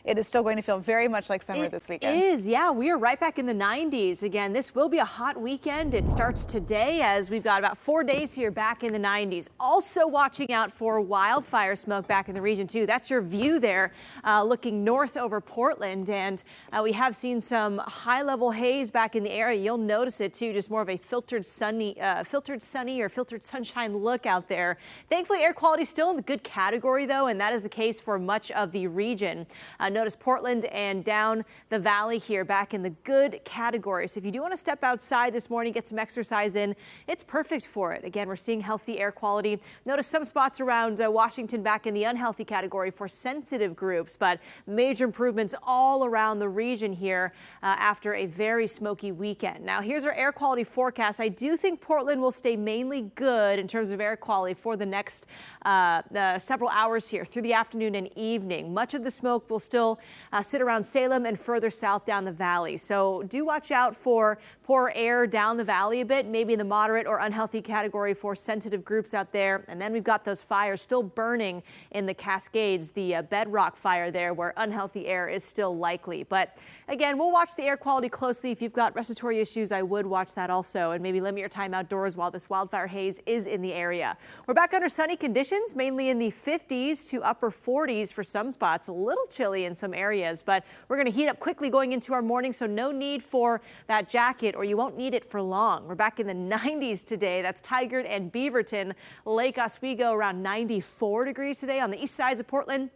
it is still going to feel very much like summer this weekend. It is, yeah. We are right back in the 90s. Again, this will be a hot weekend. It starts today as we've got about 4 days here back in the 90s. Also watching out for wildfire smoke back in the region too. That's your view there, looking north over Portland. And we have seen some high-level haze back in the area. You'll notice it too, just more of a filtered sunny or filtered sunshine look out there. Thankfully, air quality still in the good category though, and that is the case for much of the region. Notice Portland and down the valley here back in the good category. So if you do want to step outside this morning, get some exercise in, it's perfect for it. Again, we're seeing healthy air quality. Notice some spots around Washington back in the unhealthy category for sensitive groups, but major improvements all around the region here after a very smoky weekend. Now here's our air quality forecast. I do think Portland will stay mainly good in terms of air quality for the next several hours here through the afternoon and evening. Much of the smoke will still sit around Salem and further south down the valley. So do watch out for poor air down the valley a bit, maybe in the moderate or unhealthy category for sensitive groups out there. And then we've got those fires still burning in the Cascades, the bedrock fire there where unhealthy air is still likely. But again, we'll watch the air quality closely. If you've got respiratory issues, I would watch that also and maybe limit your time outdoors while this wildfire haze is in the area. We're back under sunny conditions, mainly in the 50s to upper 40s for some spots, a little chilly in some areas, but we're going to heat up quickly going into our morning, so no need for that jacket or you won't need it for long. We're back in the 90s today. That's Tigard and Beaverton. Lake Oswego around 94 degrees today on the east sides of Portland.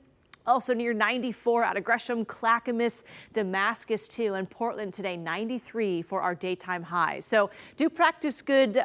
Also near 94 out of Gresham, Clackamas, Damascus too, and Portland today 93 for our daytime highs. So do practice good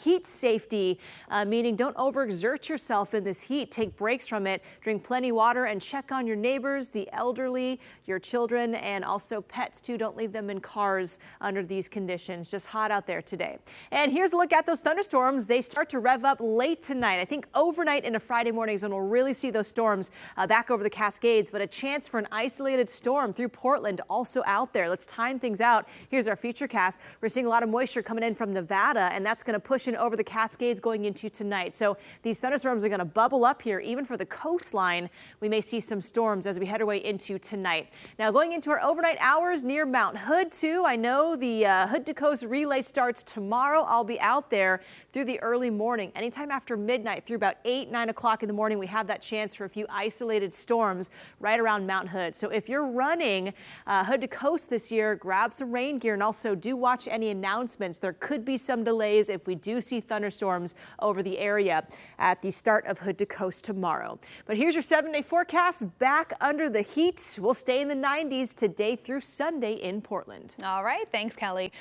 heat safety, meaning don't overexert yourself in this heat. Take breaks from it, drink plenty of water, and check on your neighbors, the elderly, your children, and also pets too. Don't leave them in cars under these conditions. Just hot out there today. And here's a look at those thunderstorms. They start to rev up late tonight. I think overnight into Friday morning is when we'll really see those storms back over the Cascades, but a chance for an isolated storm through Portland also out there. Let's time things out. Here's our futurecast. We're seeing a lot of moisture coming in from Nevada, and that's going to push in over the Cascades going into tonight. So these thunderstorms are going to bubble up here, even for the coastline. We may see some storms as we head our way into tonight. Now going into our overnight hours near Mount Hood too. I know the Hood to Coast relay starts tomorrow. I'll be out there through the early morning. Anytime after midnight through about 8, 9 o'clock in the morning, we have that chance for a few isolated storms right around Mount Hood. So if you're running Hood to Coast this year, grab some rain gear and also do watch any announcements. There could be some delays if we do see thunderstorms over the area at the start of Hood to Coast tomorrow. But here's your 7-day forecast. Back under the heat. We'll stay in the 90s today through Sunday in Portland. All right. Thanks, Kelly.